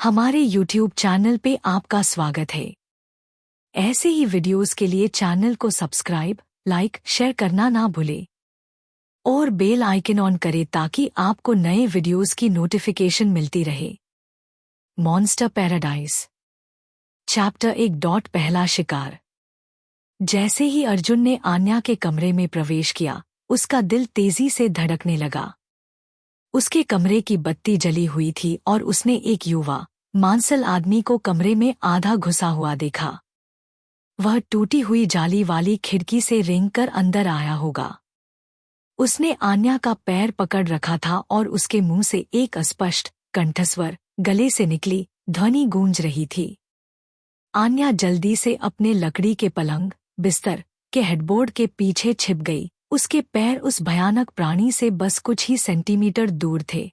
हमारे YouTube channel पे आपका स्वागत है। ऐसे ही वीडियोस के लिए चैनल को सब्सक्राइब, लाइक, शेयर करना ना भूलें और बेल आइकन ऑन करें ताकि आपको नए वीडियोस की नोटिफिकेशन मिलती रहे। मॉन्स्टर पैराडाइज चैप्टर 1 पहला शिकार। जैसे ही अर्जुन ने आन्या के कमरे में प्रवेश किया, उसका दिल तेजी से धड़कने लगा। उसके कमरे की बत्ती जली हुई थी और उसने एक युवा मांसल आदमी को कमरे में आधा घुसा हुआ देखा। वह टूटी हुई जाली वाली खिड़की से रेंगकर अंदर आया होगा। उसने आन्या का पैर पकड़ रखा था और उसके मुंह से एक अस्पष्ट कंठस्वर गले से निकली ध्वनि गूंज रही थी। आन्या जल्दी से अपने लकड़ी के पलंग बिस्तर के हेडबोर्ड के पीछे छिप गई। उसके पैर उस भयानक प्राणी से बस कुछ ही सेंटीमीटर दूर थे।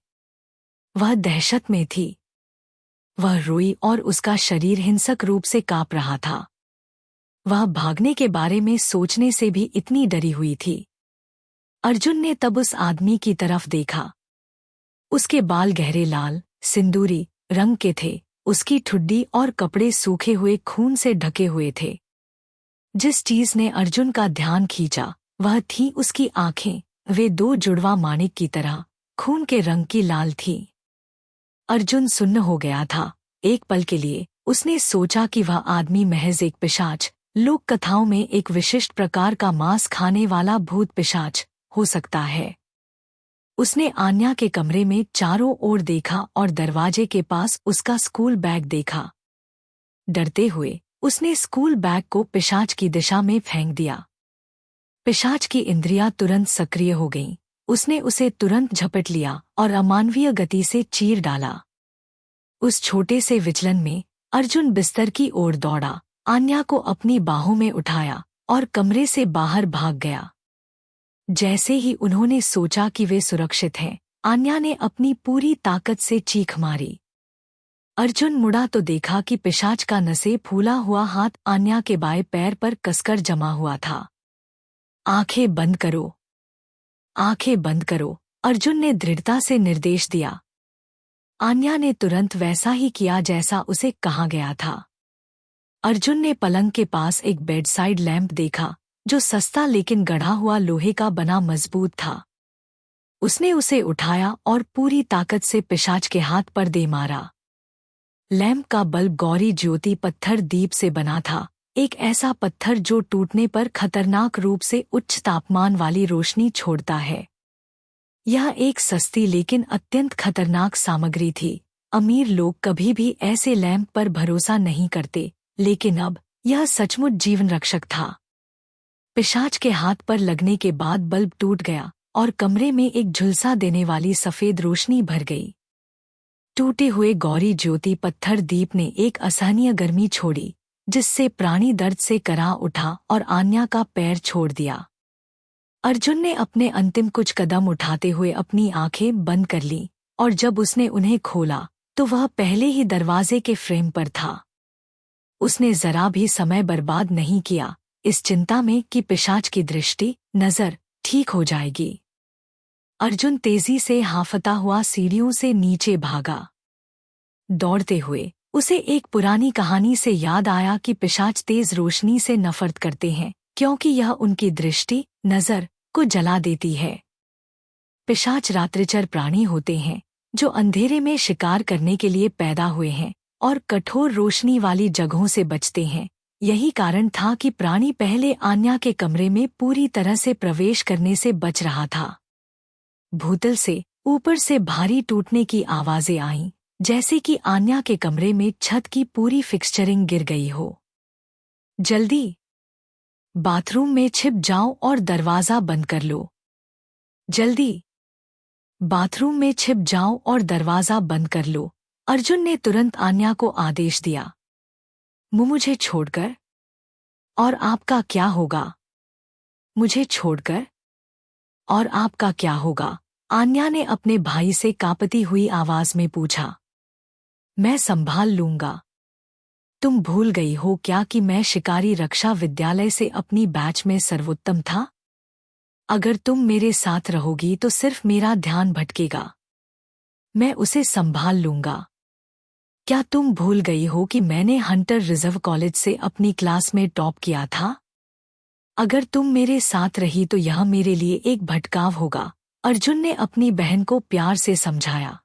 वह दहशत में थी। वह रोई और उसका शरीर हिंसक रूप से कांप रहा था। वह भागने के बारे में सोचने से भी इतनी डरी हुई थी। अर्जुन ने तब उस आदमी की तरफ देखा। उसके बाल गहरे लाल सिंदूरी रंग के थे। उसकी ठुड्डी और कपड़े सूखे हुए खून से ढके हुए थे। जिस चीज ने अर्जुन का ध्यान खींचा वह थी उसकी आंखें। वे दो जुड़वा माणिक की तरह खून के रंग की लाल थी। अर्जुन सुन्न हो गया था। एक पल के लिए उसने सोचा कि वह आदमी महज एक पिशाच, लोक कथाओं में एक विशिष्ट प्रकार का मांस खाने वाला भूत पिशाच हो सकता है। उसने आन्या के कमरे में चारों ओर देखा और दरवाजे के पास उसका स्कूल बैग देखा। डरते हुए उसने स्कूल बैग को पिशाच की दिशा में फेंक दिया। पिशाच की इंद्रियां तुरंत सक्रिय हो गईं। उसने उसे तुरंत झपट लिया और अमानवीय गति से चीर डाला। उस छोटे से विचलन में अर्जुन बिस्तर की ओर दौड़ा, आन्या को अपनी बाहों में उठाया और कमरे से बाहर भाग गया। जैसे ही उन्होंने सोचा कि वे सुरक्षित हैं, आन्या ने अपनी पूरी ताकत से चीख मारी। अर्जुन मुड़ा तो देखा कि पिशाच का नसे फूला हुआ हाथ आन्या के बाएं पैर पर कसकर जमा हुआ था। आंखें बंद करो, आंखें बंद करो, अर्जुन ने दृढ़ता से निर्देश दिया। आन्या ने तुरंत वैसा ही किया जैसा उसे कहा गया था। अर्जुन ने पलंग के पास एक बेडसाइड लैंप देखा जो सस्ता लेकिन गढ़ा हुआ लोहे का बना मजबूत था। उसने उसे उठाया और पूरी ताकत से पिशाच के हाथ पर दे मारा। लैंप का बल्ब गौरी ज्योति पत्थर दीप से बना था, एक ऐसा पत्थर जो टूटने पर खतरनाक रूप से उच्च तापमान वाली रोशनी छोड़ता है। यह एक सस्ती लेकिन अत्यंत खतरनाक सामग्री थी। अमीर लोग कभी भी ऐसे लैंप पर भरोसा नहीं करते, लेकिन अब यह सचमुच जीवन रक्षक था। पिशाच के हाथ पर लगने के बाद बल्ब टूट गया और कमरे में एक झुलसा देने वाली सफेद रोशनी भर गई। टूटे हुए गौरी ज्योति पत्थर दीप ने एक असहनीय गर्मी छोड़ी जिससे प्राणी दर्द से करा उठा और आन्या का पैर छोड़ दिया। अर्जुन ने अपने अंतिम कुछ कदम उठाते हुए अपनी आंखें बंद कर लीं और जब उसने उन्हें खोला तो वह पहले ही दरवाजे के फ्रेम पर था। उसने जरा भी समय बर्बाद नहीं किया, इस चिंता में कि पिशाच की दृष्टि नजर ठीक हो जाएगी। अर्जुन तेजी से हांफता हुआ सीढ़ियों से नीचे भागा। दौड़ते हुए उसे एक पुरानी कहानी से याद आया कि पिशाच तेज रोशनी से नफरत करते हैं क्योंकि यह उनकी दृष्टि नजर को जला देती है। पिशाच रात्रिचर प्राणी होते हैं जो अंधेरे में शिकार करने के लिए पैदा हुए हैं और कठोर रोशनी वाली जगहों से बचते हैं। यही कारण था कि प्राणी पहले आन्या के कमरे में पूरी तरह से प्रवेश करने से बच रहा था। भूतल से ऊपर से भारी टूटने की आवाजें आईं, जैसे कि आन्या के कमरे में छत की पूरी फिक्सचरिंग गिर गई हो। जल्दी बाथरूम में छिप जाओ और दरवाजा बंद कर लो। जल्दी बाथरूम में छिप जाओ और दरवाजा बंद कर लो, अर्जुन ने तुरंत आन्या को आदेश दिया। मुझे छोड़कर? और आपका क्या होगा? मुझे छोड़कर? और आपका क्या होगा? आन्या ने अपने भाई से कांपती हुई आवाज में पूछा। मैं संभाल लूंगा। तुम भूल गई हो क्या कि मैं शिकारी रक्षा विद्यालय से अपनी बैच में सर्वोत्तम था? अगर तुम मेरे साथ रहोगी तो सिर्फ मेरा ध्यान भटकेगा। मैं उसे संभाल लूंगा। क्या तुम भूल गई हो कि मैंने हंटर रिजर्व कॉलेज से अपनी क्लास में टॉप किया था? अगर तुम मेरे साथ रही तो यह मेरे लिए एक भटकाव होगा, अर्जुन ने अपनी बहन को प्यार से समझाया।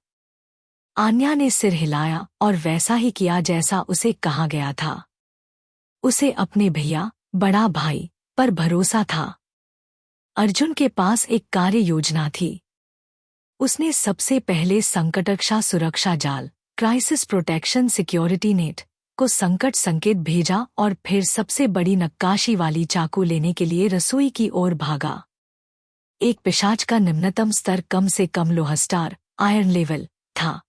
आन्या ने सिर हिलाया और वैसा ही किया जैसा उसे कहा गया था। उसे अपने भैया, बड़ा भाई, पर भरोसा था। अर्जुन के पास एक कार्य योजना थी। उसने सबसे पहले संकटरक्षा सुरक्षा जाल, क्राइसिस प्रोटेक्शन सिक्योरिटी नेट, को संकट संकेत भेजा और फिर सबसे बड़ी नक्काशी वाली चाकू लेने के लिए रसोई की ओर भागा। एक पिशाच का निम्नतम स्तर कम से कम लोहा स्टार, आयरन लेवल, था।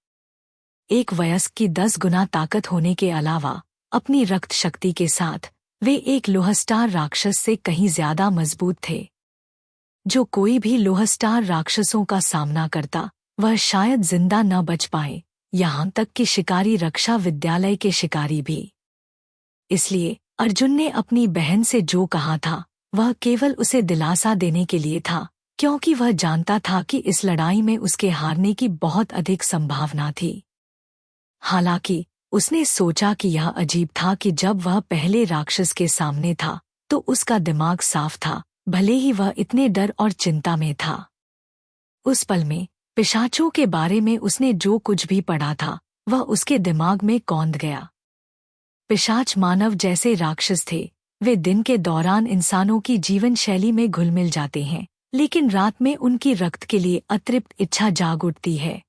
एक वयस्क की 10 गुना ताकत होने के अलावा अपनी रक्त शक्ति के साथ वे एक लोहा स्टार राक्षस से कहीं ज्यादा मजबूत थे। जो कोई भी लोहा स्टार राक्षसों का सामना करता, वह शायद जिंदा न बच पाए, यहाँ तक कि शिकारी रक्षा विद्यालय के शिकारी भी। इसलिए अर्जुन ने अपनी बहन से जो कहा था वह केवल उसे दिलासा देने के लिए था, क्योंकि वह जानता था कि इस लड़ाई में उसके हारने की बहुत अधिक संभावना थी। हालांकि उसने सोचा कि यह अजीब था कि जब वह पहले राक्षस के सामने था तो उसका दिमाग साफ था, भले ही वह इतने डर और चिंता में था। उस पल में पिशाचों के बारे में उसने जो कुछ भी पढ़ा था वह उसके दिमाग में कौंध गया। पिशाच मानव जैसे राक्षस थे। वे दिन के दौरान इंसानों की जीवन शैली में घुल मिल जाते हैं, लेकिन रात में उनकी रक्त के लिए अतृप्त इच्छा जाग उठती है।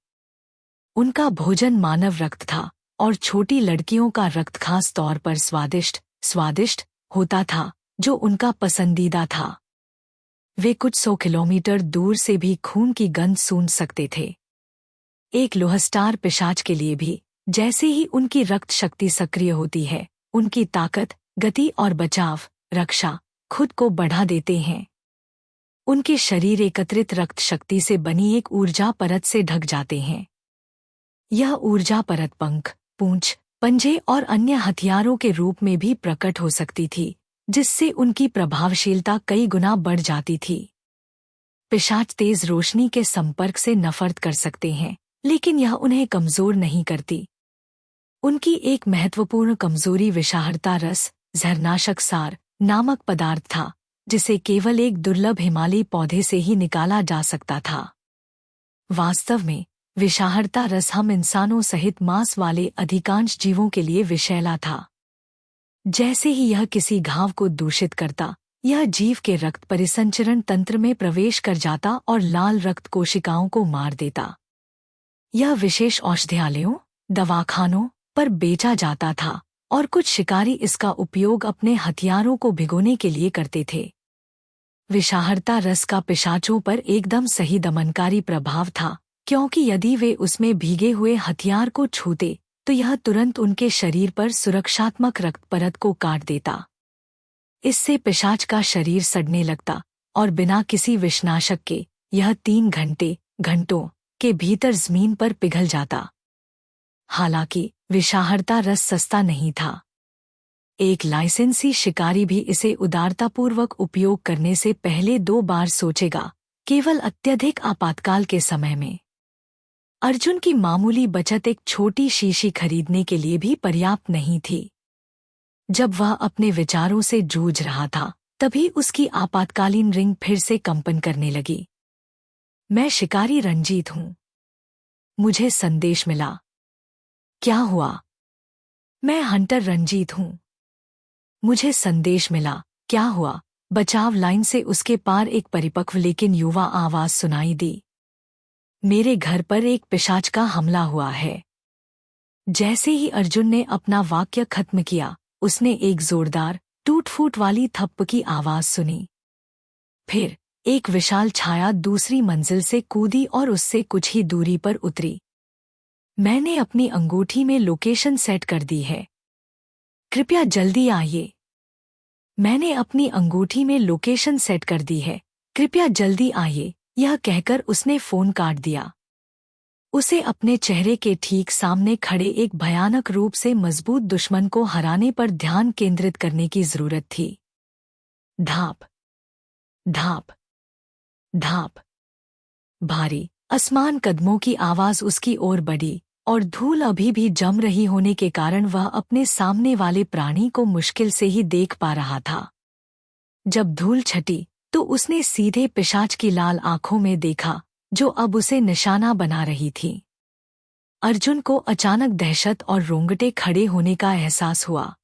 उनका भोजन मानव रक्त था और छोटी लड़कियों का रक्त खास तौर पर स्वादिष्ट होता था, जो उनका पसंदीदा था। वे कुछ 100 किलोमीटर दूर से भी खून की गंध सूंघ सकते थे। एक लोहस्टार पिशाच के लिए भी जैसे ही उनकी रक्त शक्ति सक्रिय होती है, उनकी ताकत, गति और बचाव, रक्षा खुद को बढ़ा देते हैं। उनके शरीर एकत्रित रक्त शक्ति से बनी एक ऊर्जा परत से ढक जाते हैं। यह ऊर्जा परत पंख, पूंछ, पंजे और अन्य हथियारों के रूप में भी प्रकट हो सकती थी, जिससे उनकी प्रभावशीलता कई गुना बढ़ जाती थी। पिशाच तेज रोशनी के संपर्क से नफरत कर सकते हैं, लेकिन यह उन्हें कमजोर नहीं करती। उनकी एक महत्वपूर्ण कमजोरी विषाहरता रस, जहरनाशक सार नामक पदार्थ था, जिसे केवल एक दुर्लभ हिमालयी पौधे से ही निकाला जा सकता था। वास्तव में विषाहरता रस हम इंसानों सहित मांस वाले अधिकांश जीवों के लिए विषैला था। जैसे ही यह किसी घाव को दूषित करता, यह जीव के रक्त परिसंचरण तंत्र में प्रवेश कर जाता और लाल रक्त कोशिकाओं को मार देता। यह विशेष औषधालयों, दवाखानों पर बेचा जाता था और कुछ शिकारी इसका उपयोग अपने हथियारों को भिगोने के लिए करते थे। विषाहरता रस का पिशाचों पर एकदम सही दमनकारी प्रभाव था, क्योंकि यदि वे उसमें भीगे हुए हथियार को छूते तो यह तुरंत उनके शरीर पर सुरक्षात्मक रक्त परत को काट देता। इससे पिशाच का शरीर सड़ने लगता और बिना किसी विषनाशक के यह 3 घंटों के भीतर जमीन पर पिघल जाता। हालांकि विषाहरता रस सस्ता नहीं था। एक लाइसेंसी शिकारी भी इसे उदारतापूर्वक उपयोग करने से पहले 2 बार सोचेगा, केवल अत्यधिक आपातकाल के समय में। अर्जुन की मामूली बचत एक छोटी शीशी खरीदने के लिए भी पर्याप्त नहीं थी। जब वह अपने विचारों से जूझ रहा था, तभी उसकी आपातकालीन रिंग फिर से कंपन करने लगी। मैं शिकारी रंजीत हूँ। मुझे संदेश मिला। क्या हुआ? मैं हंटर रंजीत हूँ। मुझे संदेश मिला। क्या हुआ? बचाव लाइन से उसके पार एक परिपक्व लेकिन युवा आवाज सुनाई दी। मेरे घर पर एक पिशाच का हमला हुआ है। जैसे ही अर्जुन ने अपना वाक्य खत्म किया, उसने एक जोरदार टूट-फूट वाली थप्प की आवाज सुनी। फिर एक विशाल छाया दूसरी मंजिल से कूदी और उससे कुछ ही दूरी पर उतरी। मैंने अपनी अंगूठी में लोकेशन सेट कर दी है। कृपया जल्दी आइए। मैंने अपनी अंगूठी में लोकेशन सेट कर दी है। कृपया जल्दी आइए। यह कहकर उसने फोन काट दिया। उसे अपने चेहरे के ठीक सामने खड़े एक भयानक रूप से मजबूत दुश्मन को हराने पर ध्यान केंद्रित करने की जरूरत थी। धाप, धाप, धाप। भारी, असमान कदमों की आवाज उसकी ओर बढ़ी, और धूल अभी भी जम रही होने के कारण वह अपने सामने वाले प्राणी को मुश्किल से ही देख पा रहा था। जब धूल छटी तो उसने सीधे पिशाच की लाल आंखों में देखा, जो अब उसे निशाना बना रही थी। अर्जुन को अचानक दहशत और रोंगटे खड़े होने का एहसास हुआ।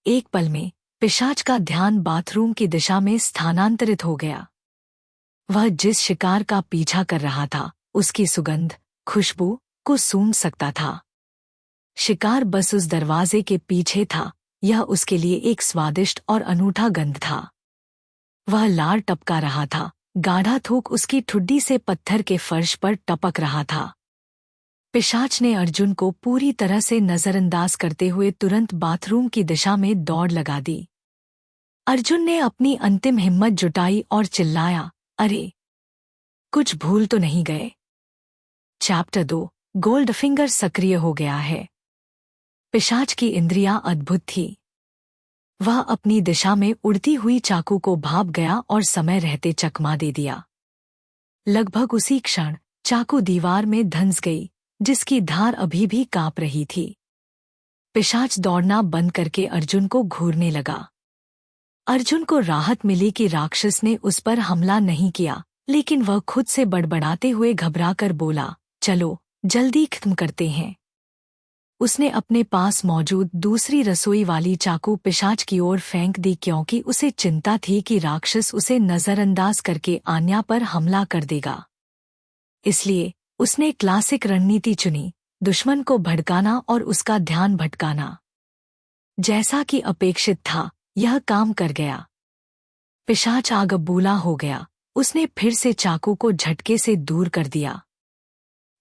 एक पल में पिशाच का ध्यान बाथरूम की दिशा में स्थानांतरित हो गया। वह जिस शिकार का पीछा कर रहा था, उसकी सुगंध, खुशबू को सूंघ सकता था। शिकार बस उस दरवाजे के पीछे था। यह उसके लिए एक स्वादिष्ट और अनूठा गंध था। वह लार टपका रहा था। गाढ़ा थूक उसकी ठुड्डी से पत्थर के फर्श पर टपक रहा था। पिशाच ने अर्जुन को पूरी तरह से नजरअंदाज करते हुए तुरंत बाथरूम की दिशा में दौड़ लगा दी। अर्जुन ने अपनी अंतिम हिम्मत जुटाई और चिल्लाया, अरे, कुछ भूल तो नहीं गए? चैप्टर 2 गोल्डफिंगर सक्रिय हो गया है। पिशाच की इंद्रियां अद्भुत थी। वह अपनी दिशा में उड़ती हुई चाकू को भाप गया और समय रहते चकमा दे दिया। लगभग उसी क्षण चाकू दीवार में धंस गई, जिसकी धार अभी भी कांप रही थी। पिशाच दौड़ना बंद करके अर्जुन को घूरने लगा। अर्जुन को राहत मिली कि राक्षस ने उस पर हमला नहीं किया, लेकिन वह खुद से बड़बड़ाते हुए घबराकर बोला, चलो जल्दी खत्म करते हैं। उसने अपने पास मौजूद दूसरी रसोई वाली चाकू पिशाच की ओर फेंक दी, क्योंकि उसे चिंता थी कि राक्षस उसे नजरअंदाज करके आन्या पर हमला कर देगा। इसलिए उसने क्लासिक रणनीति चुनी, दुश्मन को भड़काना और उसका ध्यान भटकाना। जैसा कि अपेक्षित था, यह काम कर गया। पिशाच आगबूला हो गया। उसने फिर से चाकू को झटके से दूर कर दिया।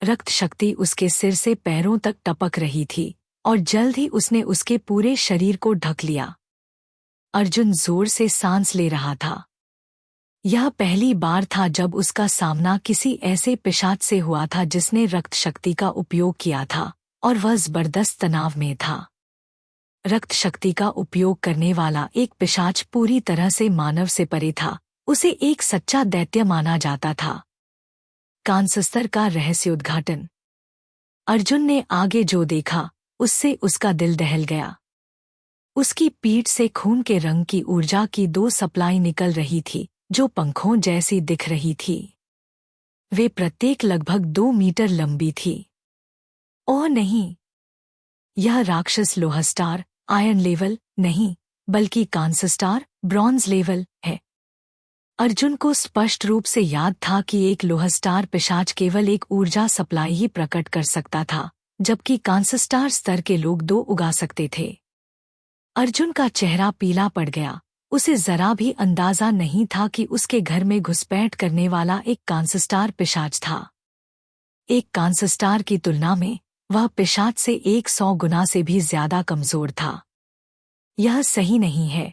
रक्त शक्ति उसके सिर से पैरों तक टपक रही थी और जल्द ही उसने उसके पूरे शरीर को ढक लिया। अर्जुन जोर से सांस ले रहा था। यह पहली बार था जब उसका सामना किसी ऐसे पिशाच से हुआ था जिसने रक्त शक्ति का उपयोग किया था, और वह जबरदस्त तनाव में था। रक्त शक्ति का उपयोग करने वाला एक पिशाच पूरी तरह से मानव से परे था। उसे एक सच्चा दैत्य माना जाता था। कांसस्तर का रहस्योद्घाटन। अर्जुन ने आगे जो देखा, उससे उसका दिल दहल गया। उसकी पीठ से खून के रंग की ऊर्जा की 2 सप्लाई निकल रही थी, जो पंखों जैसी दिख रही थी। वे प्रत्येक लगभग 2 मीटर लंबी थी। ओह नहीं! यह राक्षस लोहा स्टार, आयरन लेवल नहीं, बल्कि कांस्य स्टार, ब्रॉन्ज लेवल है। अर्जुन को स्पष्ट रूप से याद था कि एक लोहा स्टार पिशाच केवल एक ऊर्जा सप्लाई ही प्रकट कर सकता था, जबकि कांस्य स्टार स्तर के लोग 2 उगा सकते थे। अर्जुन का चेहरा पीला पड़ गया। उसे जरा भी अंदाजा नहीं था कि उसके घर में घुसपैठ करने वाला एक कांस्य स्टार पिशाच था। एक कांस्य स्टार की तुलना में वह पिशाच से 100 गुना से भी ज्यादा कमजोर था। यह सही नहीं है।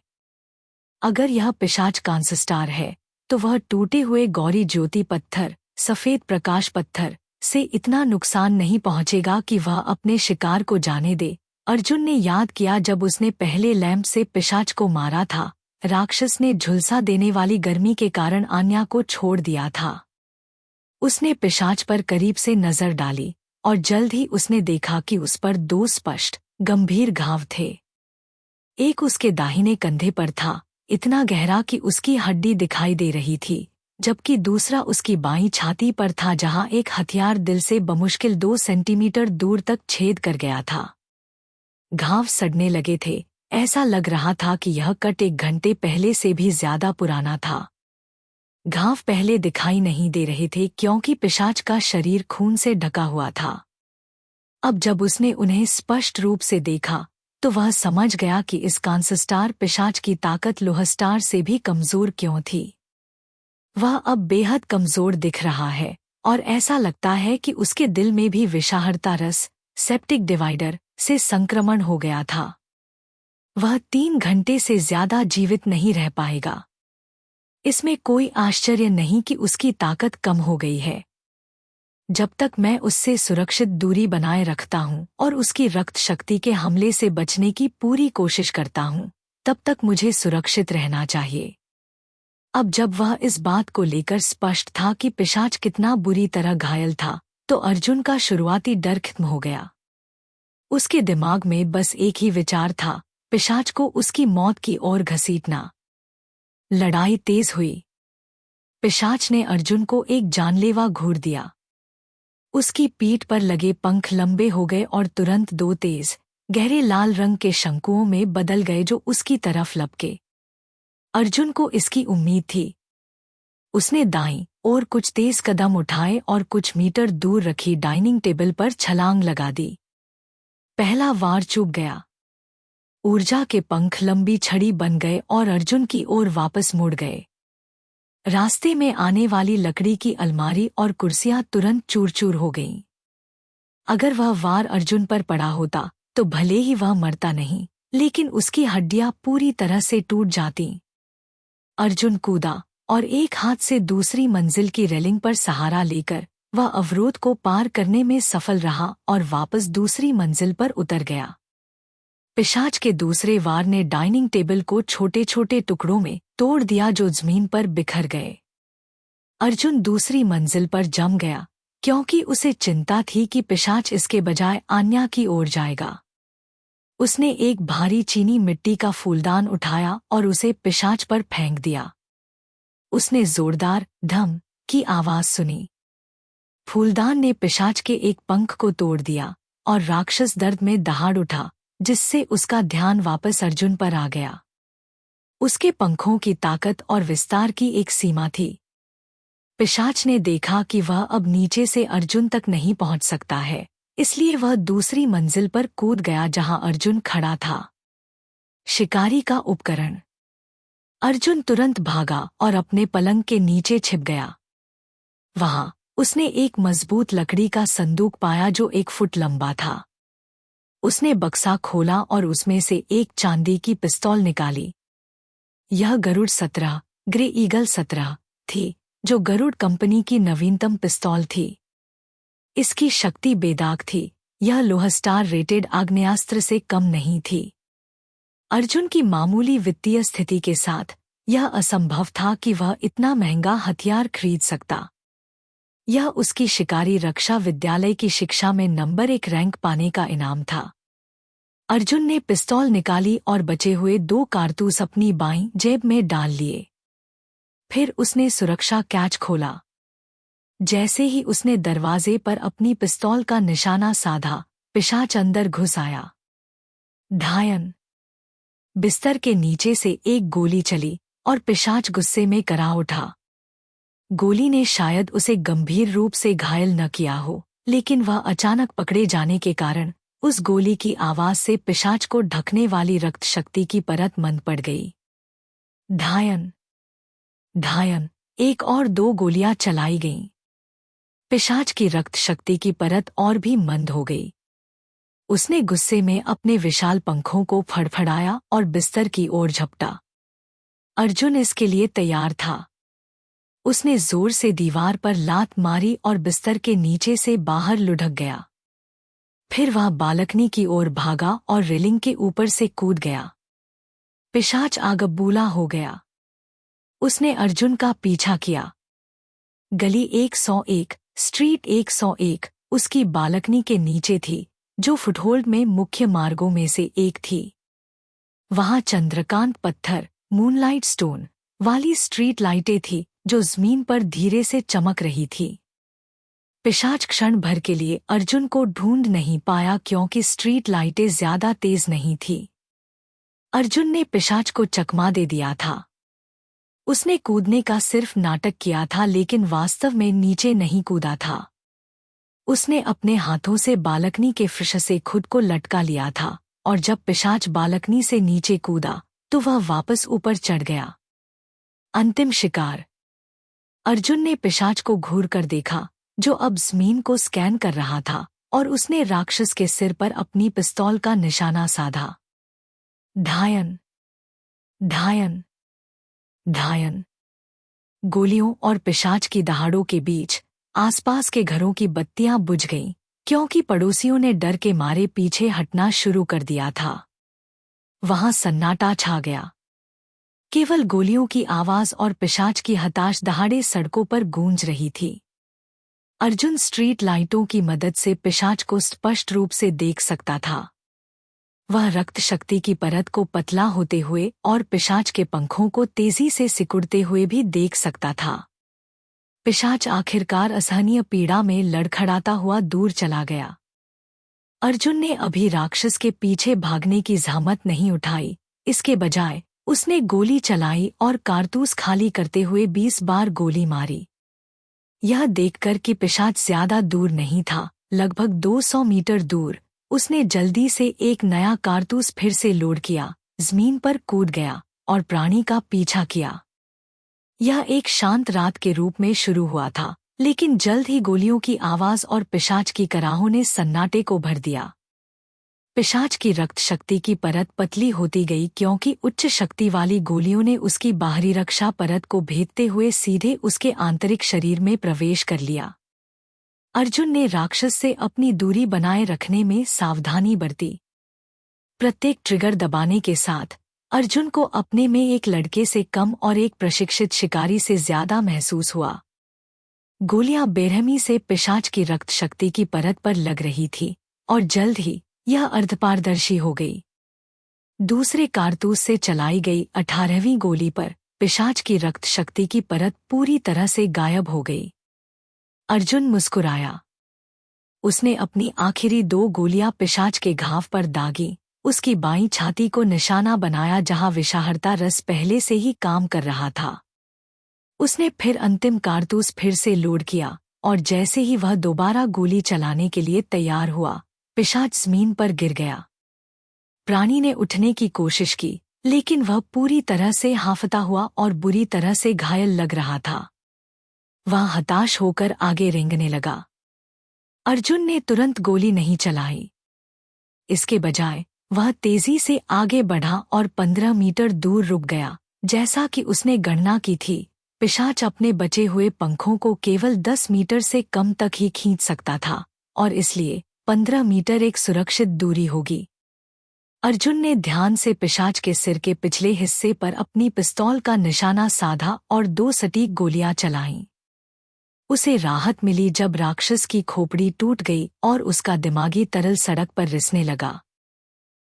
अगर यह पिशाच कांस्य स्टार है, तो वह टूटे हुए गौरी ज्योति पत्थर, सफेद प्रकाश पत्थर से इतना नुकसान नहीं पहुंचेगा कि वह अपने शिकार को जाने दे। अर्जुन ने याद किया जब उसने पहले लैंप से पिशाच को मारा था, राक्षस ने झुलसा देने वाली गर्मी के कारण आन्या को छोड़ दिया था। उसने पिशाच पर करीब से नजर डाली और जल्द ही उसने देखा कि उस पर 2 स्पष्ट, गंभीर घाव थे। एक उसके दाहिने कंधे पर था, इतना गहरा कि उसकी हड्डी दिखाई दे रही थी, जबकि दूसरा उसकी बाईं छाती पर था, जहां एक हथियार दिल से बमुश्किल 2 सेंटीमीटर दूर तक छेद कर गया था। घाव सड़ने लगे थे। ऐसा लग रहा था कि यह कट 1 घंटे पहले से भी ज्यादा पुराना था। घाव पहले दिखाई नहीं दे रहे थे क्योंकि पिशाच का शरीर खून से ढका हुआ था। अब जब उसने उन्हें स्पष्ट रूप से देखा, तो वह समझ गया कि इस कांस्य स्टार पिशाच की ताकत लोहा स्टार से भी कमजोर क्यों थी। वह अब बेहद कमजोर दिख रहा है और ऐसा लगता है कि उसके दिल में भी विषाहरता रस, सेप्टिक डिवाइडर से संक्रमण हो गया था। वह 3 घंटे से ज्यादा जीवित नहीं रह पाएगा। इसमें कोई आश्चर्य नहीं कि उसकी ताकत कम हो गई है। जब तक मैं उससे सुरक्षित दूरी बनाए रखता हूँ और उसकी रक्त शक्ति के हमले से बचने की पूरी कोशिश करता हूँ, तब तक मुझे सुरक्षित रहना चाहिए। अब जब वह इस बात को लेकर स्पष्ट था कि पिशाच कितना बुरी तरह घायल था, तो अर्जुन का शुरुआती डर खत्म हो गया। उसके दिमाग में बस एक ही विचार था, पिशाच को उसकी मौत की ओर घसीटना। लड़ाई तेज हुई। पिशाच ने अर्जुन को एक जानलेवा घूर दिया। उसकी पीठ पर लगे पंख लंबे हो गए और तुरंत दो तेज, गहरे लाल रंग के शंकुओं में बदल गए जो उसकी तरफ लपके। अर्जुन को इसकी उम्मीद थी। उसने दाईं ओर कुछ तेज कदम उठाए और कुछ मीटर दूर रखी डाइनिंग टेबल पर छलांग लगा दी। पहला वार चूक गया। ऊर्जा के पंख लंबी छड़ी बन गए और अर्जुन की ओर वापस मुड़ गए। रास्ते में आने वाली लकड़ी की अलमारी और कुर्सियां तुरंत चूर-चूर हो गईं। अगर वह वार अर्जुन पर पड़ा होता तो भले ही वह मरता नहीं, लेकिन उसकी हड्डियां पूरी तरह से टूट जातीं। अर्जुन कूदा और एक हाथ से दूसरी मंजिल की रेलिंग पर सहारा लेकर वह अवरोध को पार करने में सफल रहा और वापस दूसरी मंजिल पर उतर गया। पिशाच के दूसरे वार ने डाइनिंग टेबल को छोटे छोटे टुकड़ों में तोड़ दिया जो जमीन पर बिखर गए। अर्जुन दूसरी मंजिल पर जम गया क्योंकि उसे चिंता थी कि पिशाच इसके बजाय आन्या की ओर जाएगा। उसने एक भारी चीनी मिट्टी का फूलदान उठाया और उसे पिशाच पर फेंक दिया। उसने जोरदार धम की आवाज सुनी। फूलदान ने पिशाच के एक पंख को तोड़ दिया और राक्षस दर्द में दहाड़ उठा, जिससे उसका ध्यान वापस अर्जुन पर आ गया। उसके पंखों की ताकत और विस्तार की एक सीमा थी। पिशाच ने देखा कि वह अब नीचे से अर्जुन तक नहीं पहुंच सकता है, इसलिए वह दूसरी मंजिल पर कूद गया जहां अर्जुन खड़ा था। शिकारी का उपकरण। अर्जुन तुरंत भागा और अपने पलंग के नीचे छिप गया। वहां उसने एक मजबूत लकड़ी का संदूक पाया जो 1 फुट लंबा था। उसने बक्सा खोला और उसमें से एक चांदी की पिस्तौल निकाली। यह गरुड़ 17 ग्रे ईगल 17 थी, जो गरुड़ कंपनी की नवीनतम पिस्तौल थी। इसकी शक्ति बेदाग थी। यह लोहा स्टार रेटेड आग्नेयास्त्र से कम नहीं थी। अर्जुन की मामूली वित्तीय स्थिति के साथ यह असंभव था कि वह इतना महंगा हथियार खरीद सकता। यह उसकी शिकारी रक्षा विद्यालय की शिक्षा में नंबर 1 रैंक पाने का इनाम था। अर्जुन ने पिस्तौल निकाली और बचे हुए 2 कारतूस अपनी बाईं जेब में डाल लिए। फिर उसने सुरक्षा कैच खोला। जैसे ही उसने दरवाजे पर अपनी पिस्तौल का निशाना साधा, पिशाच अंदर घुस आया। धायन। बिस्तर के नीचे से एक गोली चली और पिशाच गुस्से में करा उठा। गोली ने शायद उसे गंभीर रूप से घायल न किया हो, लेकिन वह अचानक पकड़े जाने के कारण उस गोली की आवाज से पिशाच को ढकने वाली रक्त शक्ति की परत मंद पड़ गई। धायन धायन। 1 और 2 गोलियां चलाई गईं। पिशाच की रक्त शक्ति की परत और भी मंद हो गई। उसने गुस्से में अपने विशाल पंखों को फड़फड़ाया और बिस्तर की ओर झपटा। अर्जुन इसके लिए तैयार था। उसने जोर से दीवार पर लात मारी और बिस्तर के नीचे से बाहर लुढ़क गया। फिर वह बालकनी की ओर भागा और रेलिंग के ऊपर से कूद गया। पिशाच आगबूला हो गया। उसने अर्जुन का पीछा किया। गली 101, स्ट्रीट 101 उसकी बालकनी के नीचे थी, जो फुटहोल्ड में मुख्य मार्गों में से एक थी। वहां चंद्रकांत पत्थर, मूनलाइट स्टोन वाली स्ट्रीट लाइटें थी जो जमीन पर धीरे से चमक रही थी। पिशाच क्षण भर के लिए अर्जुन को ढूंढ नहीं पाया क्योंकि स्ट्रीट लाइटें ज्यादा तेज नहीं थी। अर्जुन ने पिशाच को चकमा दे दिया था। उसने कूदने का सिर्फ नाटक किया था, लेकिन वास्तव में नीचे नहीं कूदा था। उसने अपने हाथों से बालकनी के फर्श से खुद को लटका लिया था और जब पिशाच बालकनी से नीचे कूदा तो वह वापस ऊपर चढ़ गया। अंतिम शिकार। अर्जुन ने पिशाच को घूर कर देखा, जो अब जमीन को स्कैन कर रहा था, और उसने राक्षस के सिर पर अपनी पिस्तौल का निशाना साधा। धायन धायन धायन। गोलियों और पिशाच की दहाड़ों के बीच आसपास के घरों की बत्तियां बुझ गईं, क्योंकि पड़ोसियों ने डर के मारे पीछे हटना शुरू कर दिया था। वहां सन्नाटा छा गया। केवल गोलियों की आवाज और पिशाच की हताश दहाड़े सड़कों पर गूंज रही थी। अर्जुन स्ट्रीट लाइटों की मदद से पिशाच को स्पष्ट रूप से देख सकता था। वह रक्त शक्ति की परत को पतला होते हुए और पिशाच के पंखों को तेजी से सिकुड़ते हुए भी देख सकता था। पिशाच आखिरकार असहनीय पीड़ा में लड़खड़ाता हुआ दूर चला गया। अर्जुन ने अभी राक्षस के पीछे भागने की जहमत नहीं उठाई, इसके बजाय उसने गोली चलाई और कारतूस खाली करते हुए 20 बार गोली मारी। यह देखकर कि पिशाच ज्यादा दूर नहीं था, लगभग 200 मीटर दूर, उसने जल्दी से एक नया कारतूस फिर से लोड किया, जमीन पर कूद गया और प्राणी का पीछा किया। यह एक शांत रात के रूप में शुरू हुआ था, लेकिन जल्द ही गोलियों की आवाज और पिशाच की कराहों ने सन्नाटे को भर दिया। पिशाच की रक्त शक्ति की परत पतली होती गई क्योंकि उच्च शक्ति वाली गोलियों ने उसकी बाहरी रक्षा परत को भेदते हुए सीधे उसके आंतरिक शरीर में प्रवेश कर लिया। अर्जुन ने राक्षस से अपनी दूरी बनाए रखने में सावधानी बरती। प्रत्येक ट्रिगर दबाने के साथ अर्जुन को अपने में एक लड़के से कम और एक प्रशिक्षित शिकारी से ज्यादा महसूस हुआ। गोलियां बेरहमी से पिशाच की रक्त शक्ति की परत पर लग रही थी और जल्द ही यह अर्धपारदर्शी हो गई। दूसरे कारतूस से चलाई गई 18वीं गोली पर पिशाच की रक्त शक्ति की परत पूरी तरह से गायब हो गई। अर्जुन मुस्कुराया। उसने अपनी आखिरी 2 गोलियां पिशाच के घाव पर दागी, उसकी बाईं छाती को निशाना बनाया जहां विषाहरता रस पहले से ही काम कर रहा था। उसने फिर अंतिम कारतूस फिर से लोड किया और जैसे ही वह दोबारा गोली चलाने के लिए तैयार हुआ, पिशाच जमीन पर गिर गया। प्राणी ने उठने की कोशिश की, लेकिन वह पूरी तरह से हांफता हुआ और बुरी तरह से घायल लग रहा था। वह हताश होकर आगे रेंगने लगा। अर्जुन ने तुरंत गोली नहीं चलाई। इसके बजाय वह तेजी से आगे बढ़ा और 15 मीटर दूर रुक गया। जैसा कि उसने गणना की थी, पिशाच अपने बचे हुए पंखों को केवल 10 मीटर से कम तक ही खींच सकता था और इसलिए 15 मीटर एक सुरक्षित दूरी होगी। अर्जुन ने ध्यान से पिशाच के सिर के पिछले हिस्से पर अपनी पिस्तौल का निशाना साधा और 2 सटीक गोलियां चलाईं। उसे राहत मिली जब राक्षस की खोपड़ी टूट गई और उसका दिमागी तरल सड़क पर रिसने लगा।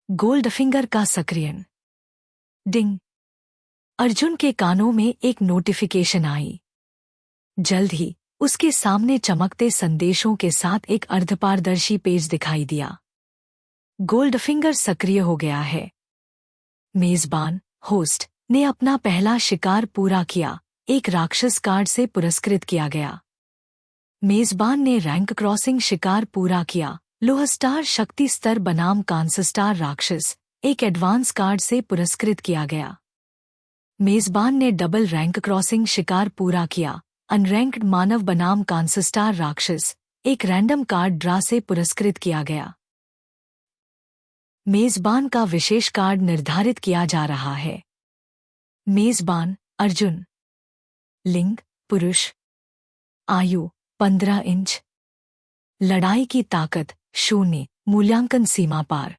गोल्डफिंगर का सक्रियण। डिंग। अर्जुन के कानों में एक नोटिफिकेशन आई। जल्द ही उसके सामने चमकते संदेशों के साथ एक अर्धपारदर्शी पेज दिखाई दिया। गोल्डफिंगर सक्रिय हो गया है। मेजबान होस्ट ने अपना पहला शिकार पूरा किया, एक राक्षस कार्ड से पुरस्कृत किया गया। मेजबान ने रैंक क्रॉसिंग शिकार पूरा किया, लोह स्टार शक्ति स्तर बनाम कांस्य स्टार राक्षस, एक एडवांस कार्ड से पुरस्कृत किया गया। मेजबान ने डबल रैंक क्रॉसिंग शिकार पूरा किया, अनरैंक्ड मानव बनाम कांस्य स्टार राक्षस, एक रैंडम कार्ड ड्रा से पुरस्कृत किया गया। मेजबान का विशेष कार्ड निर्धारित किया जा रहा है। मेजबान अर्जुन। लिंग पुरुष। आयु 15 इंच। लड़ाई की ताकत 0, मूल्यांकन सीमा पार।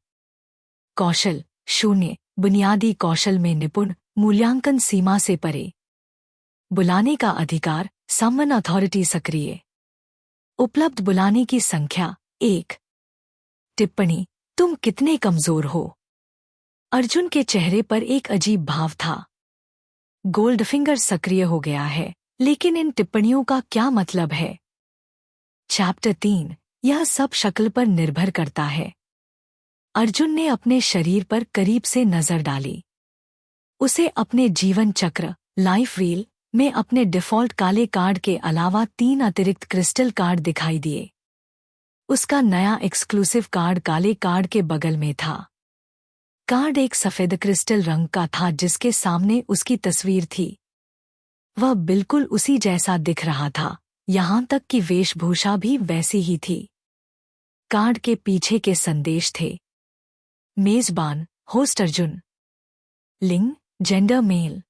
कौशल 0, बुनियादी कौशल में निपुण, मूल्यांकन सीमा से परे। बुलाने का अधिकार समन अथॉरिटी सक्रिय। उपलब्ध बुलाने की संख्या 1। टिप्पणी: तुम कितने कमजोर हो। अर्जुन के चेहरे पर एक अजीब भाव था। गोल्डफिंगर सक्रिय हो गया है, लेकिन इन टिप्पणियों का क्या मतलब है? चैप्टर 3। यह सब शक्ल पर निर्भर करता है। अर्जुन ने अपने शरीर पर करीब से नजर डाली। उसे अपने जीवन चक्र लाइफ व्हील में अपने डिफ़ॉल्ट काले कार्ड के अलावा 3 अतिरिक्त क्रिस्टल कार्ड दिखाई दिए। उसका नया एक्सक्लूसिव कार्ड काले कार्ड के बगल में था। कार्ड एक सफेद क्रिस्टल रंग का था जिसके सामने उसकी तस्वीर थी। वह बिल्कुल उसी जैसा दिख रहा था, यहाँ तक कि वेशभूषा भी वैसी ही थी। कार्ड के पीछे के संदेश थे। मेजबान होस्ट अर्जुन। लिंग जेंडर मेल।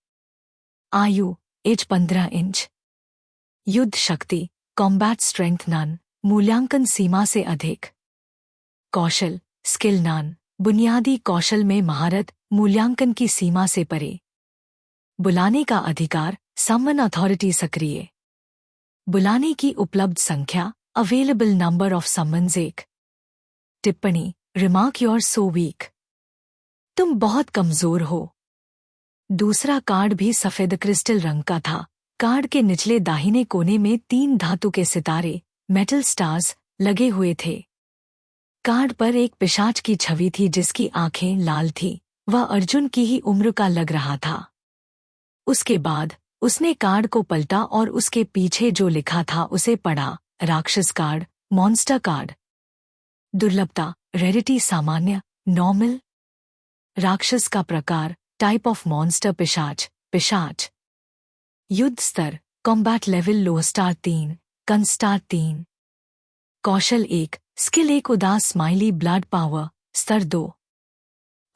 आयु एज 15 इंच। युद्ध शक्ति कॉम्बैट स्ट्रेंथ नन, मूल्यांकन सीमा से अधिक। कौशल स्किल नन, बुनियादी कौशल में महारत, मूल्यांकन की सीमा से परे। बुलाने का अधिकार समन अथॉरिटी सक्रिय। बुलाने की उपलब्ध संख्या, अवेलेबल नंबर ऑफ समन्स 1। टिप्पणी, remark you are so weak. तुम बहुत कमजोर हो। दूसरा कार्ड भी सफेद क्रिस्टल रंग का था। कार्ड के निचले दाहिने कोने में 3 धातु के सितारे, मेटल स्टार्स, लगे हुए थे। कार्ड पर एक पिशाच की छवि थी जिसकी आंखें लाल थीं। वह अर्जुन की ही उम्र का लग रहा था। उसके बाद उसने कार्ड को पलटा और उसके पीछे जो लिखा था उसे पढ़ा। राक्षस कार्ड, मॉन्स्टर कार्ड। दुर्लभता, रेरिटी सामान्य, नॉर्मल। राक्षस का प्रकार, टाइप ऑफ मॉन्स्टर पिशाच, पिशाच। युद्ध स्तर, कॉम्बैट लेवल लो स्टार 3, कन स्टार 3। कौशल 1, स्किल 1 उदास स्माइली ब्लड पावर, स्तर 2।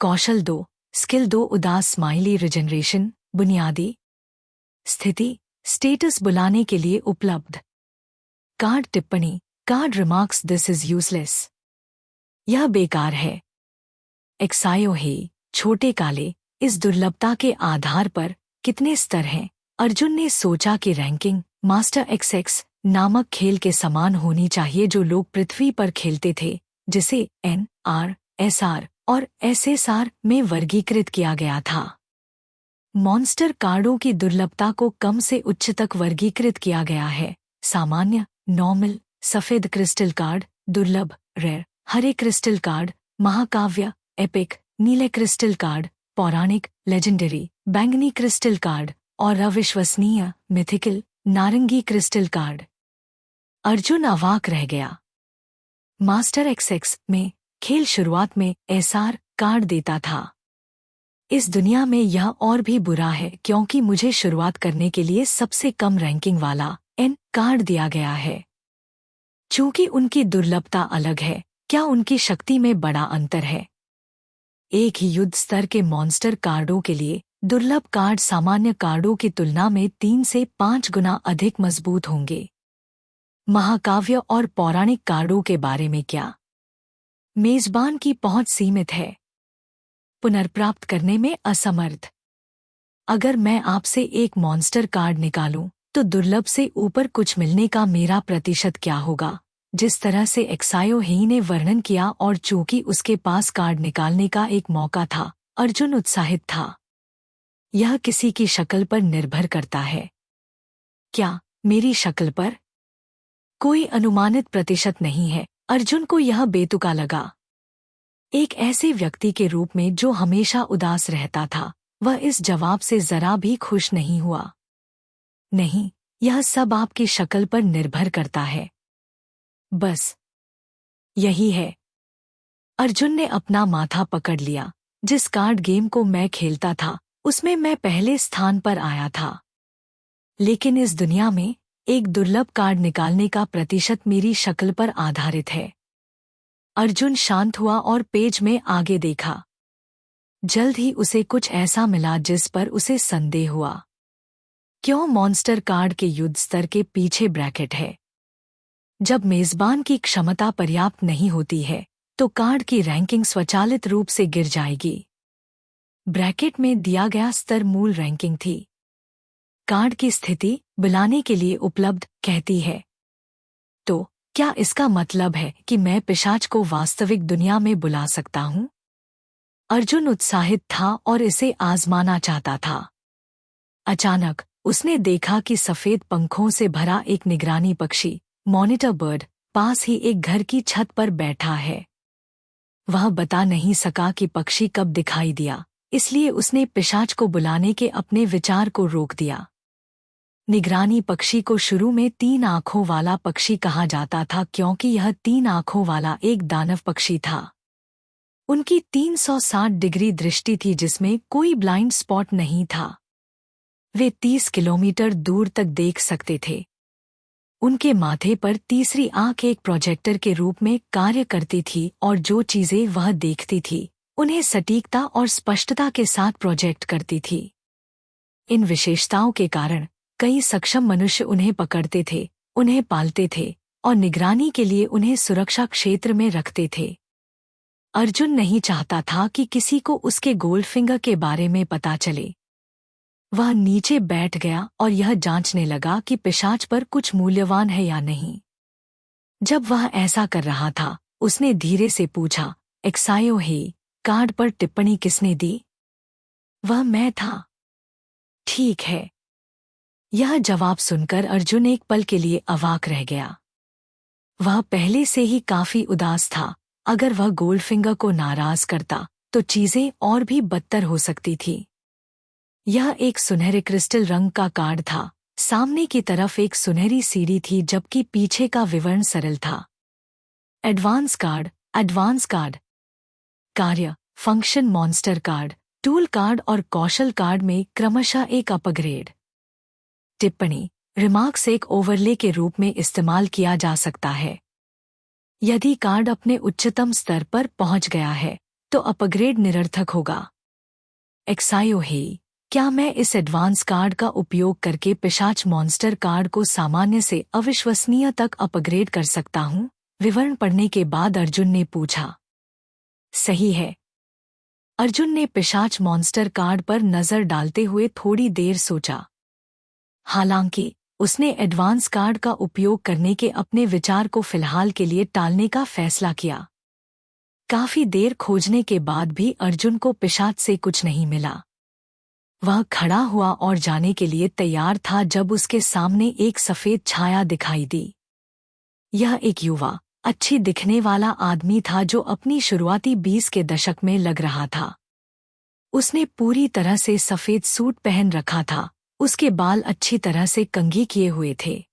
कौशल 2, स्किल 2 उदास स्माइली रिजनरेशन, बुनियादी। स्थिति, स्टेटस बुलाने के लिए उपलब्ध। कार्ड टिप्पणी, card remarks this is useless. यह बेकार है। एक्सायो हे, छोटे काले, इस दुर्लभता के आधार पर कितने स्तर हैं? अर्जुन ने सोचा कि रैंकिंग मास्टर XX नामक खेल के समान होनी चाहिए जो लोग पृथ्वी पर खेलते थे, जिसे NR, SR और SSR में वर्गीकृत किया गया था। मॉन्स्टर कार्डों की दुर्लभता को कम से उच्च तक वर्गीकृत किया गया है। सामान्य, नॉर्मल, सफेद क्रिस्टल कार्ड, दुर्लभ, रेयर, हरे क्रिस्टल कार्ड, महाकाव्य, एपिक, नीले क्रिस्टल कार्ड, पौराणिक, लेजेंडरी, बैंगनी क्रिस्टल कार्ड और अविश्वसनीय, मिथिकल, नारंगी क्रिस्टल कार्ड। अर्जुन अवाक रह गया। मास्टर XX में खेल शुरुआत में SR कार्ड देता था। इस दुनिया में यह और भी बुरा है क्योंकि मुझे शुरुआत करने के लिए सबसे कम रैंकिंग वाला N कार्ड दिया गया है। चूंकि उनकी दुर्लभता अलग है, क्या उनकी शक्ति में बड़ा अंतर है? एक ही युद्ध स्तर के मॉन्स्टर कार्डों के लिए दुर्लभ कार्ड सामान्य कार्डों की तुलना में 3 से 5 गुना अधिक मजबूत होंगे। महाकाव्य और पौराणिक कार्डों के बारे में क्या? मेजबान की पहुंच सीमित है। पुनर्प्राप्त करने में असमर्थ। अगर मैं आपसे एक मॉन्स्टर कार्ड निकालूं, तो दुर्लभ से ऊपर कुछ मिलने का मेरा प्रतिशत क्या होगा? जिस तरह से एक्सायो हेई ने वर्णन किया और चूंकि उसके पास कार्ड निकालने का एक मौका था, अर्जुन उत्साहित था। यह किसी की शक्ल पर निर्भर करता है। क्या मेरी शक्ल पर? कोई अनुमानित प्रतिशत नहीं है। अर्जुन को यह बेतुका लगा। एक ऐसे व्यक्ति के रूप में जो हमेशा उदास रहता था, वह इस जवाब से जरा भी खुश नहीं हुआ। नहीं, यह सब आपकी शक्ल पर निर्भर करता है। बस यही है। अर्जुन ने अपना माथा पकड़ लिया। जिस कार्ड गेम को मैं खेलता था, उसमें मैं पहले स्थान पर आया था। लेकिन इस दुनिया में एक दुर्लभ कार्ड निकालने का प्रतिशत मेरी शक्ल पर आधारित है। अर्जुन शांत हुआ और पेज में आगे देखा। जल्द ही उसे कुछ ऐसा मिला जिस पर उसे संदेह हुआ। क्यों मॉन्स्टर कार्ड के युद्ध स्तर के पीछे ब्रैकेट है? जब मेजबान की क्षमता पर्याप्त नहीं होती है, तो कार्ड की रैंकिंग स्वचालित रूप से गिर जाएगी। ब्रैकेट में दिया गया स्तर मूल रैंकिंग थी। कार्ड की स्थिति बुलाने के लिए उपलब्ध कहती है। तो क्या इसका मतलब है कि मैं पिशाच को वास्तविक दुनिया में बुला सकता हूं? अर्जुन उत्साहित था और इसे आजमाना चाहता था। अचानक उसने देखा कि सफेद पंखों से भरा एक निगरानी पक्षी, मॉनिटर बर्ड, पास ही एक घर की छत पर बैठा है। वह बता नहीं सका कि पक्षी कब दिखाई दिया, इसलिए उसने पिशाच को बुलाने के अपने विचार को रोक दिया। निगरानी पक्षी को शुरू में 3 आँखों वाला पक्षी कहा जाता था क्योंकि यह 3 आँखों वाला एक दानव पक्षी था। उनकी 360 डिग्री दृष्टि थी जिसमें कोई ब्लाइंड स्पॉट नहीं था। वे 30 किलोमीटर दूर तक देख सकते थे। उनके माथे पर तीसरी आंख एक प्रोजेक्टर के रूप में कार्य करती थी और जो चीजें वह देखती थी, उन्हें सटीकता और स्पष्टता के साथ प्रोजेक्ट करती थी। इन विशेषताओं के कारण कई सक्षम मनुष्य उन्हें पकड़ते थे, उन्हें पालते थे और निगरानी के लिए उन्हें सुरक्षा क्षेत्र में रखते थे। अर्जुन नहीं चाहता था कि किसी को उसके गोल्डफिंगर के बारे में पता चले। वह नीचे बैठ गया और यह जांचने लगा कि पिशाच पर कुछ मूल्यवान है या नहीं। जब वह ऐसा कर रहा था, उसने धीरे से पूछा, एक्सायो हे, कार्ड पर टिप्पणी किसने दी? वह मैं था। ठीक है। यह जवाब सुनकर अर्जुन एक पल के लिए अवाक रह गया। वह पहले से ही काफी उदास था। अगर वह गोल्डफिंगर को नाराज करता तो चीजें और भी बदतर हो सकती थी। यह एक सुनहरे क्रिस्टल रंग का कार्ड था। सामने की तरफ एक सुनहरी सीढ़ी थी जबकि पीछे का विवरण सरल था। Advance card, advance card. कार्य, function, monster card, tool card और कौशल कार्ड में क्रमशः एक अपग्रेड। टिप्पणी, रिमार्क्स एक ओवरले के रूप में इस्तेमाल किया जा सकता है। यदि कार्ड अपने उच्चतम स्तर पर पहुंच गया है तो अपग्रेड निरर्थक होगा। एक्सायो हे, क्या मैं इस एडवांस कार्ड का उपयोग करके पिशाच मॉन्स्टर कार्ड को सामान्य से अविश्वसनीय तक अपग्रेड कर सकता हूँ? विवरण पढ़ने के बाद अर्जुन ने पूछा। सही है। अर्जुन ने पिशाच मॉन्स्टर कार्ड पर नजर डालते हुए थोड़ी देर सोचा। हालांकि उसने एडवांस कार्ड का उपयोग करने के अपने विचार को फिलहाल के लिए टालने का फैसला किया। काफी देर खोजने के बाद भी अर्जुन को पिशाच से कुछ नहीं मिला। वह खड़ा हुआ और जाने के लिए तैयार था जब उसके सामने एक सफेद छाया दिखाई दी। यह एक युवा, अच्छी दिखने वाला आदमी था जो अपनी शुरुआती 20 के दशक में लग रहा था। उसने पूरी तरह से सफेद सूट पहन रखा था। उसके बाल अच्छी तरह से कंघी किए हुए थे।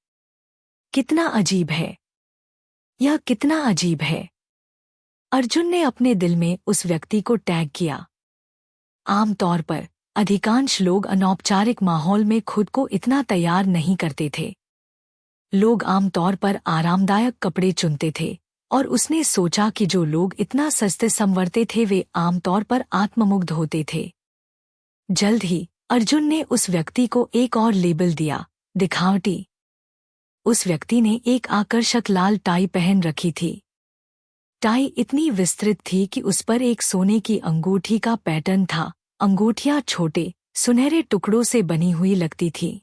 कितना अजीब है! यह कितना अजीब है! अर्जुन ने अपने दिल में उस व्यक्ति को टैग किया। आमतौर पर अधिकांश लोग अनौपचारिक माहौल में खुद को इतना तैयार नहीं करते थे। लोग आमतौर पर आरामदायक कपड़े चुनते थे और उसने सोचा कि जो लोग इतना सस्ते संवरते थे वे आमतौर पर आत्ममुग्ध होते थे। जल्द ही अर्जुन ने उस व्यक्ति को एक और लेबल दिया, दिखावटी। उस व्यक्ति ने एक आकर्षक लाल टाई पहन रखी थी। टाई इतनी विस्तृत थी कि उस पर एक सोने की अंगूठी का पैटर्न था। अंगूठियां छोटे, सुनहरे टुकड़ों से बनी हुई लगती थी।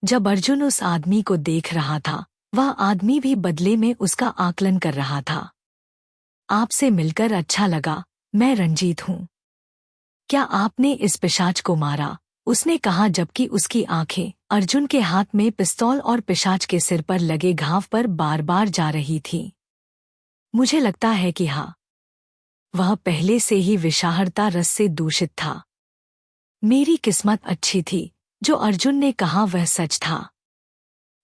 जब अर्जुन उस आदमी को देख रहा था, वह आदमी भी बदले में उसका आकलन कर रहा था। आपसे मिलकर अच्छा लगा, मैं रंजीत हूँ। क्या आपने इस पिशाच को मारा? उसने कहा जबकि उसकी आंखें अर्जुन के हाथ में पिस्तौल और पिशाच के सिर पर लगे घाव पर बार बार जा रही थीं। मुझे लगता है कि हाँ। वह पहले से ही विषाहरता रस से दूषित था। मेरी किस्मत अच्छी थी। जो अर्जुन ने कहा वह सच था।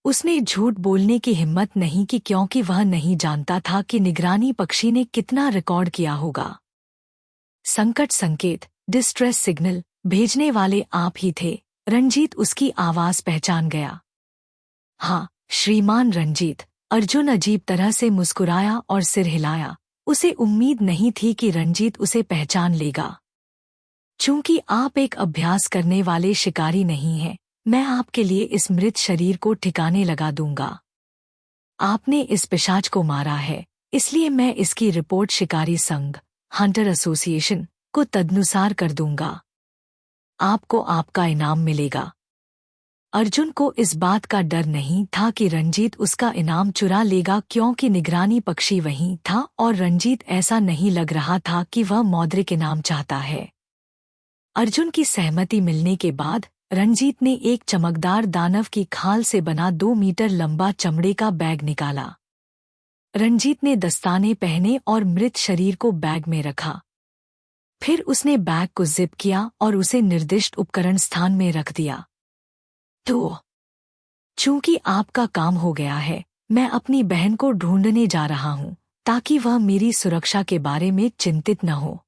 उसने झूठ बोलने की हिम्मत नहीं की क्योंकि वह नहीं जानता था कि निगरानी पक्षी ने कितना रिकॉर्ड किया होगा। संकट संकेत, डिस्ट्रेस सिग्नल भेजने वाले आप ही थे। रंजीत उसकी आवाज पहचान गया। हाँ, श्रीमान रंजीत। अर्जुन अजीब तरह से मुस्कुराया और सिर हिलाया। उसे उम्मीद नहीं थी कि रंजीत उसे पहचान लेगा। चूंकि आप एक अभ्यास करने वाले शिकारी नहीं हैं, मैं आपके लिए इस मृत शरीर को ठिकाने लगा दूंगा। आपने इस पिशाच को मारा है, इसलिए मैं इसकी रिपोर्ट शिकारी संघ, हंटर एसोसिएशन को तदनुसार कर दूंगा। आपको आपका इनाम मिलेगा। अर्जुन को इस बात का डर नहीं था कि रंजीत उसका इनाम चुरा लेगा क्योंकि निगरानी पक्षी वहीं था और रंजीत ऐसा नहीं लग रहा था कि वह मौद्रिक इनाम चाहता है। अर्जुन की सहमति मिलने के बाद रंजीत ने एक चमकदार दानव की खाल से बना 2 मीटर लंबा चमड़े का बैग निकाला। रंजीत ने दस्ताने पहने और मृत शरीर को बैग में रखा। फिर उसने बैग को जिप किया और उसे निर्दिष्ट उपकरण स्थान में रख दिया। तो चूंकि आपका काम हो गया है, मैं अपनी बहन को ढूंढने जा रहा हूं ताकि वह मेरी सुरक्षा के बारे में चिंतित न हो।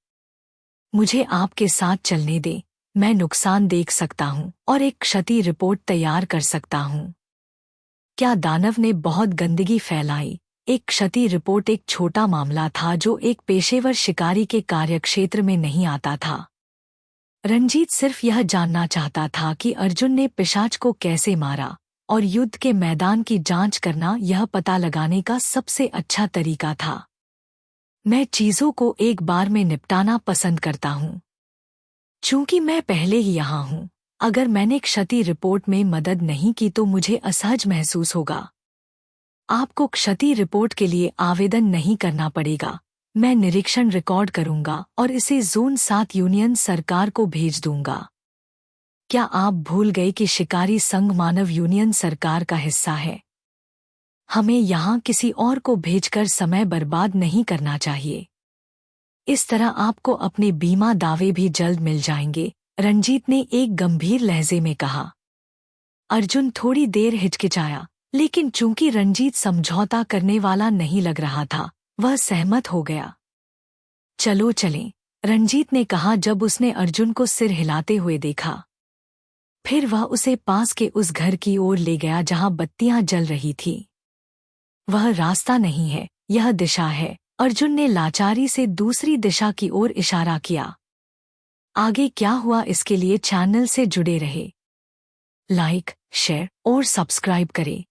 मुझे आपके साथ चलने दें। मैं नुकसान देख सकता हूं और एक क्षति रिपोर्ट तैयार कर सकता हूं। क्या दानव ने बहुत गंदगी फैलाई? एक क्षति रिपोर्ट एक छोटा मामला था जो एक पेशेवर शिकारी के कार्यक्षेत्र में नहीं आता था। रंजीत सिर्फ यह जानना चाहता था कि अर्जुन ने पिशाच को कैसे मारा और युद्ध के मैदान की जांच करना यह पता लगाने का सबसे अच्छा तरीका था। मैं चीजों को एक बार में निपटाना पसंद करता हूँ। चूंकि मैं पहले ही यहाँ हूँ, अगर मैंने क्षति रिपोर्ट में मदद नहीं की तो मुझे असहज महसूस होगा। आपको क्षति रिपोर्ट के लिए आवेदन नहीं करना पड़ेगा। मैं निरीक्षण रिकॉर्ड करूंगा और इसे ज़ोन 7 यूनियन सरकार को भेज दूंगा। क्या आप भूल गए कि शिकारी संघ मानव यूनियन सरकार का हिस्सा है? हमें यहाँ किसी और को भेजकर समय बर्बाद नहीं करना चाहिए। इस तरह आपको अपने बीमा दावे भी जल्द मिल जाएंगे, रंजीत ने एक गंभीर लहजे में कहा। अर्जुन थोड़ी देर हिचकिचाया, लेकिन चूंकि रंजीत समझौता करने वाला नहीं लग रहा था, वह सहमत हो गया। चलो चलें, रंजीत ने कहा जब उसने अर्जुन को सिर हिलाते हुए देखा। फिर वह उसे पास के उस घर की ओर ले गया जहां बत्तियां जल रही थीं। वह रास्ता नहीं है, यह दिशा है, अर्जुन ने लाचारी से दूसरी दिशा की ओर इशारा किया। आगे क्या हुआ इसके लिए चैनल से जुड़े रहे। लाइक, शेयर और सब्सक्राइब करें।